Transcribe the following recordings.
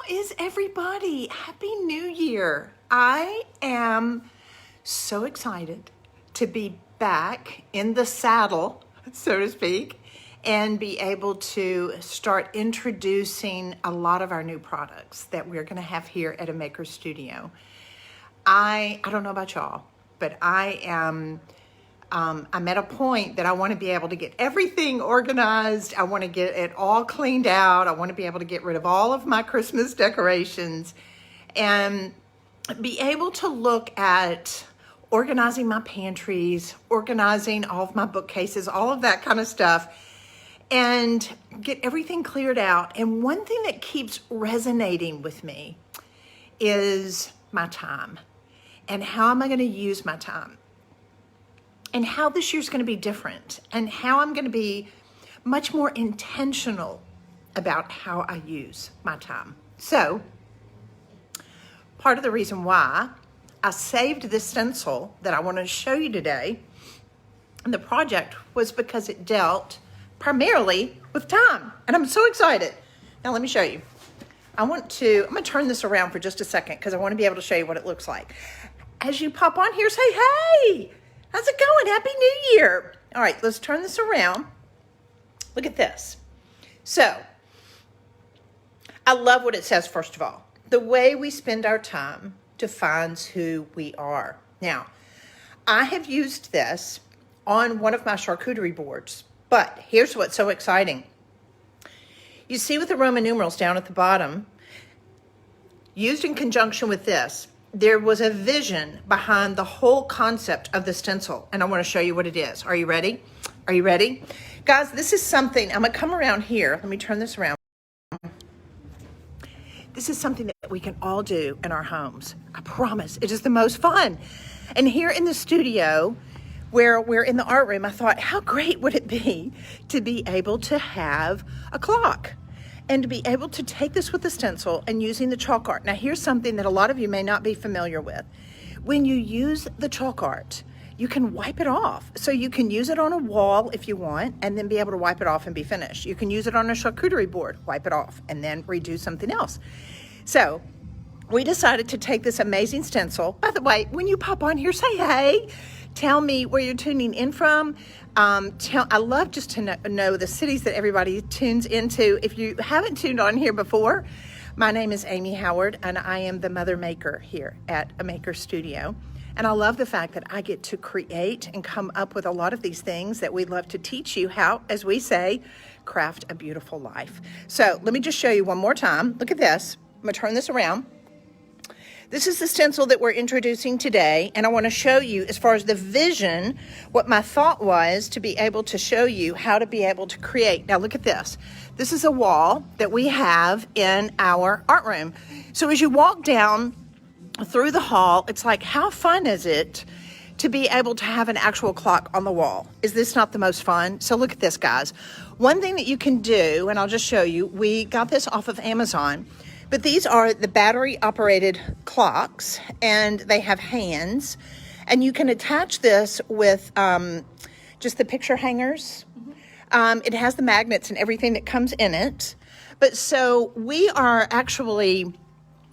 is everybody? Happy New Year. I am so excited to be back in the saddle, so to speak, and be able to start introducing a lot of our new products that we're going to have here at A Maker Studio. I don't know about y'all, but I'm at a point that I want to be able to get everything organized. I want to get it all cleaned out. I want to be able to get rid of all of my Christmas decorations and be able to look at organizing my pantries, organizing all of my bookcases, all of that kind of stuff, and get everything cleared out. And one thing that keeps resonating with me is my time and how am I going to use my time, and how this year's going to be different, and how I'm going to be much more intentional about how I use my time. So, part of the reason why I saved this stencil that I want to show you today, and the project, was because it dealt primarily with time, and I'm so excited. Now let me show you. I'm going to turn this around for just a second because I want to be able to show you what it looks like. As you pop on here, say, hey! How's it going? Happy New Year. All right, let's turn this around. Look at this. So, I love what it says, first of all. The way we spend our time defines who we are. Now, I have used this on one of my charcuterie boards, but here's what's so exciting. You see with the Roman numerals down at the bottom, used in conjunction with this, there was a vision behind the whole concept of the stencil, and I want to show you what it is. Are you ready? Are you ready? Guys, this is something, I'm going to come around here. Let me turn this around. This is something that we can all do in our homes. I promise. It is the most fun. And here in the studio, where we're in the art room, I thought, how great would it be to be able to have a clock? And to be able to take this with the stencil and using the chalk art. Now here's something that a lot of you may not be familiar with. When you use the chalk art, you can wipe it off. So you can use it on a wall if you want, and then be able to wipe it off and be finished. You can use it on a charcuterie board, wipe it off, and then redo something else. So we decided to take this amazing stencil. By the way, when you pop on here, say hey. Tell me where you're tuning in from. I love just to know the cities that everybody tunes into. If you haven't tuned on here before, my name is Amy Howard, and I am the mother maker here at A Maker Studio. And I love the fact that I get to create and come up with a lot of these things that we love to teach you how, as we say, craft a beautiful life. So let me just show you one more time. Look at this. I'm going to turn this around. This is the stencil that we're introducing today, and I want to show you, as far as the vision, what my thought was to be able to show you how to be able to create. Now look at this. This is a wall that we have in our art room. So as you walk down through the hall, it's like, how fun is it to be able to have an actual clock on the wall? Is this not the most fun? So look at this, guys. One thing that you can do, and I'll just show you, we got this off of Amazon. But these are the battery-operated clocks, and they have hands. And you can attach this with just the picture hangers. It has the magnets and everything that comes in it. But so we are actually,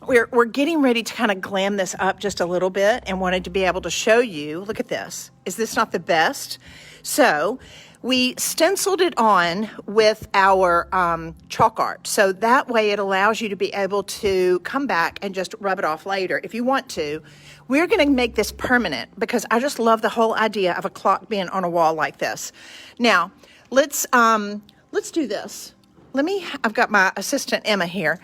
we're getting ready to kind of glam this up just a little bit and wanted to be able to show you. Look at this. Is this not the best? So we stenciled it on with our chalk art. So that way it allows you to be able to come back and just rub it off later if you want to. We're going to make this permanent because I just love the whole idea of a clock being on a wall like this. Now, let's do this. I've got my assistant Emma here.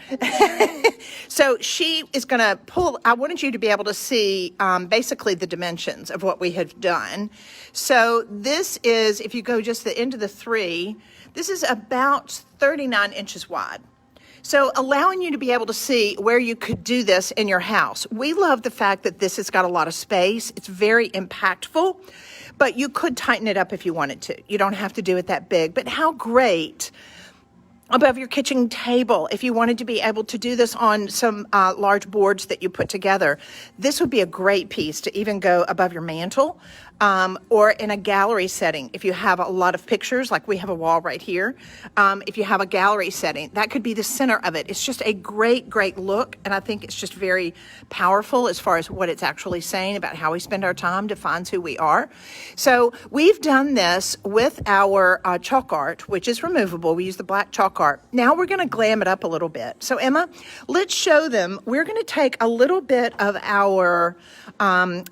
So she is going to pull, I wanted you to be able to see basically the dimensions of what we have done. So this is, if you go just the end of the 3, this is about 39 inches wide. So allowing you to be able to see where you could do this in your house. We love the fact that this has got a lot of space. It's very impactful, but you could tighten it up if you wanted to. You don't have to do it that big, but how great above your kitchen table, if you wanted to be able to do this on some large boards that you put together. This would be a great piece to even go above your mantle. or in a gallery setting. If you have a lot of pictures, like we have a wall right here, if you have a gallery setting, that could be the center of it. It's just a great, great look, and I think it's just very powerful as far as what it's actually saying about how we spend our time defines who we are. So we've done this with our chalk art, which is removable. We use the black chalk art. Now we're going to glam it up a little bit. So Emma, let's show them. We're going to take a little bit of our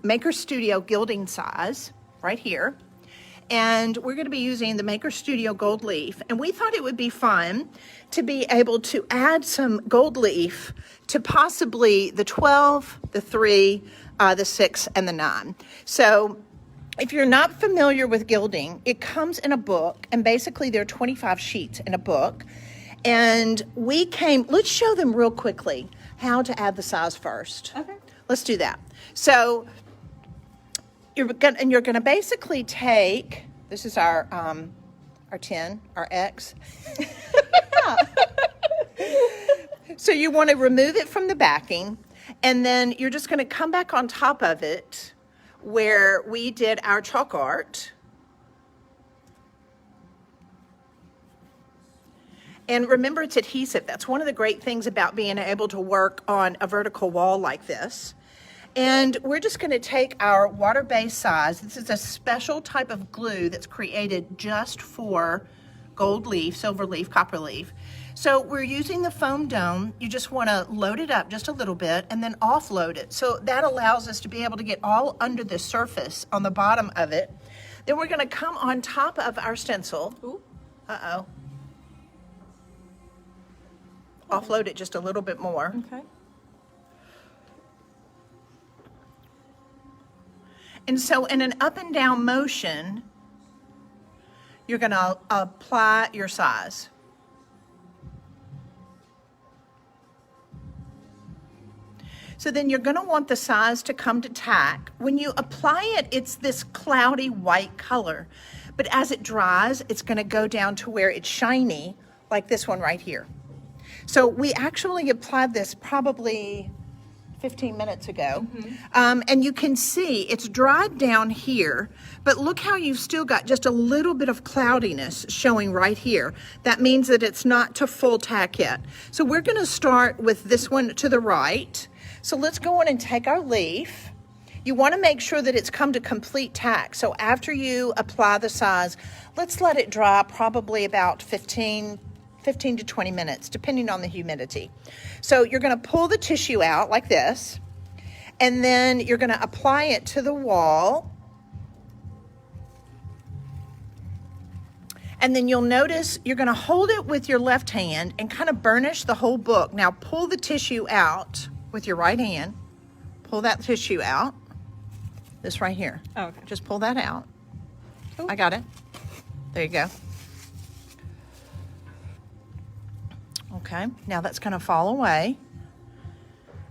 Maker Studio gilding size right here, and we're going to be using the Maker Studio gold leaf, and we thought it would be fun to be able to add some gold leaf to possibly the 12, the 3, the 6, and the 9. So if you're not familiar with gilding, it comes in a book, and basically there are 25 sheets in a book, and let's show them real quickly how to add the size first. Okay. Let's do that. So you're gonna basically take, this is our 10, our X. So you want to remove it from the backing, and then you're just gonna come back on top of it where we did our chalk art. And remember, it's adhesive. That's one of the great things about being able to work on a vertical wall like this. And we're just going to take our water-based size. This is a special type of glue that's created just for gold leaf, silver leaf, copper leaf. So we're using the foam dome. You just want to load it up just a little bit and then offload it. So that allows us to be able to get all under the surface on the bottom of it. Then we're going to come on top of our stencil. Ooh. Uh-oh. Offload it just a little bit more. Okay. And so in an up and down motion, you're going to apply your size. So then you're going to want the size to come to tack. When you apply it, it's this cloudy white color. But as it dries, it's going to go down to where it's shiny, like this one right here. So we actually applied this probably 15 minutes ago. And you can see it's dried down here, but look how you've still got just a little bit of cloudiness showing right here. That means that it's not to full tack yet. So we're going to start with this one to the right. So let's go on and take our leaf. You want to make sure that it's come to complete tack. So after you apply the size, let's let it dry probably about 15 to 20 minutes, depending on the humidity. So you're going to pull the tissue out like this, and then you're going to apply it to the wall. And then you'll notice you're going to hold it with your left hand and kind of burnish the whole book. Now pull the tissue out with your right hand. Pull that tissue out. This right here. Oh, okay. Just pull that out. Ooh. I got it. There you go. Okay, now that's going to fall away.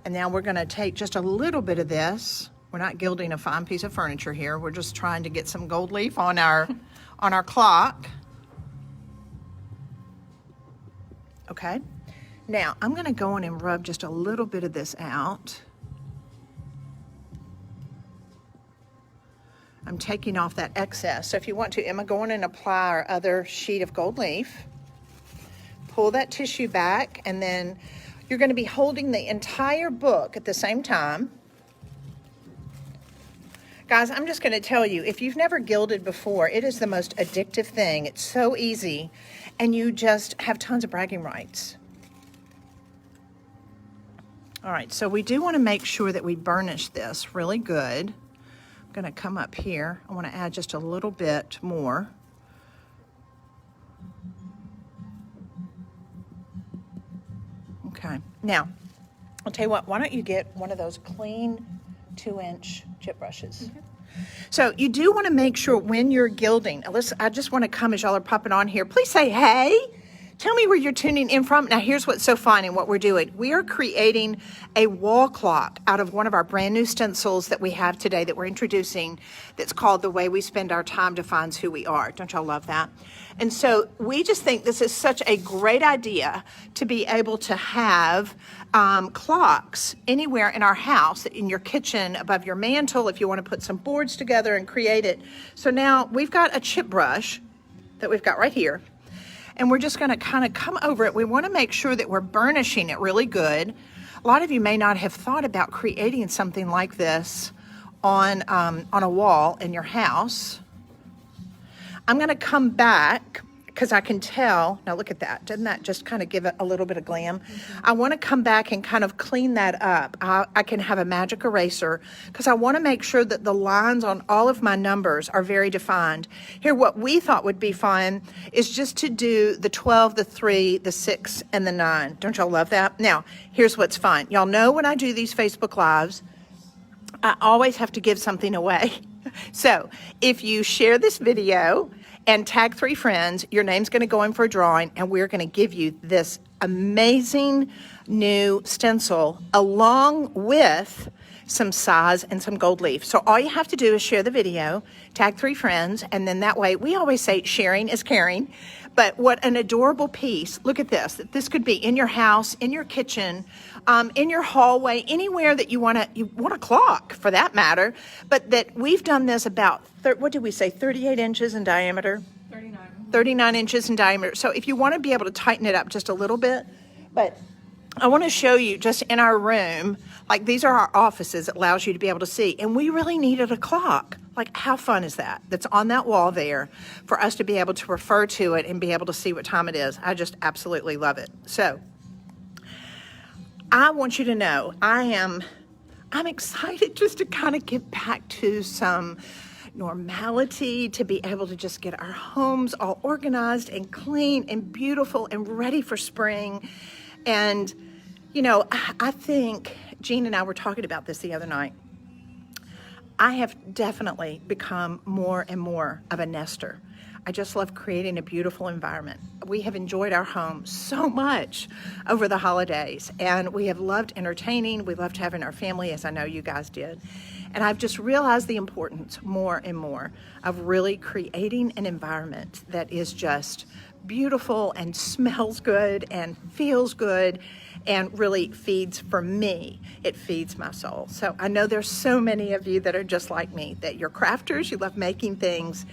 And now we're going to take just a little bit of this. We're not gilding a fine piece of furniture here. We're just trying to get some gold leaf on our clock. Okay, now I'm going to go in and rub just a little bit of this out. I'm taking off that excess. So if you want to, Emma, go in and apply our other sheet of gold leaf. Pull that tissue back, and then you're going to be holding the entire book at the same time. Guys, I'm just going to tell you, if you've never gilded before, it is the most addictive thing. It's so easy, and you just have tons of bragging rights. All right, so we do want to make sure that we burnish this really good. I'm going to come up here. I want to add just a little bit more. Okay, now, I'll tell you what, why don't you get one of those clean 2-inch chip brushes. So you do want to make sure when you're gilding, I just want to come as y'all are popping on here, please say hey Tell me where you're tuning in from. Now, here's what's so fun and what we're doing. We are creating a wall clock out of one of our brand new stencils that we have today that we're introducing that's called The Way We Spend Our Time Defines Who We Are. Don't y'all love that? And so we just think this is such a great idea to be able to have clocks anywhere in our house, in your kitchen, above your mantle, if you want to put some boards together and create it. So now we've got a chip brush that we've got right here. And we're just going to kind of come over it. We want to make sure that we're burnishing it really good. A lot of you may not have thought about creating something like this on a wall in your house. I'm going to come back because I can tell. Now look at that. Doesn't that just kind of give it a little bit of glam? I want to come back and kind of clean that up. I can have a magic eraser because I want to make sure that the lines on all of my numbers are very defined. Here, what we thought would be fun is just to do the 12, the 3, the 6, and the 9. Don't y'all love that? Now, here's what's fun. Y'all know when I do these Facebook Lives, I always have to give something away. So if you share this video and tag 3 friends, your name's going to go in for a drawing, and we're going to give you this amazing new stencil along with some size and some gold leaf. So all you have to do is share the video, tag 3 friends, and then that way, we always say sharing is caring. But what an adorable piece. Look at this. This could be in your house, in your kitchen, in your hallway, anywhere that you want a clock for that matter. But that we've done this about, what did we say, 38 inches in diameter? 39. 39 inches in diameter. So if you want to be able to tighten it up just a little bit, but I want to show you just in our room, like these are our offices, it allows you to be able to see. And we really needed a clock. Like, how fun is that? That's on that wall there for us to be able to refer to it and be able to see what time it is. I just absolutely love it. So I want you to know I'm excited just to kind of get back to some normality, to be able to just get our homes all organized and clean and beautiful and ready for spring. And, you know, I think Jean and I were talking about this the other night. I have definitely become more and more of a nester. I just love creating a beautiful environment. We have enjoyed our home so much over the holidays, and we have loved entertaining. We loved having our family, as I know you guys did. And I've just realized the importance more and more of really creating an environment that is just beautiful and smells good and feels good and really feeds, for me, it feeds my soul. So I know there's so many of you that are just like me, that you're crafters, you love making things,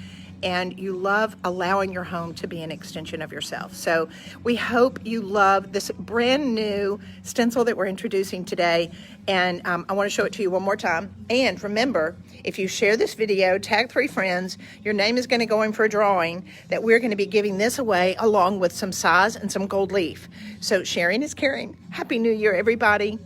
and you love allowing your home to be an extension of yourself. So we hope you love this brand new stencil that we're introducing today. And I want to show it to you one more time. And remember, if you share this video, tag 3 friends, your name is going to go in for a drawing that we're going to be giving this away along with some size and some gold leaf. So sharing is caring. Happy New Year, everybody.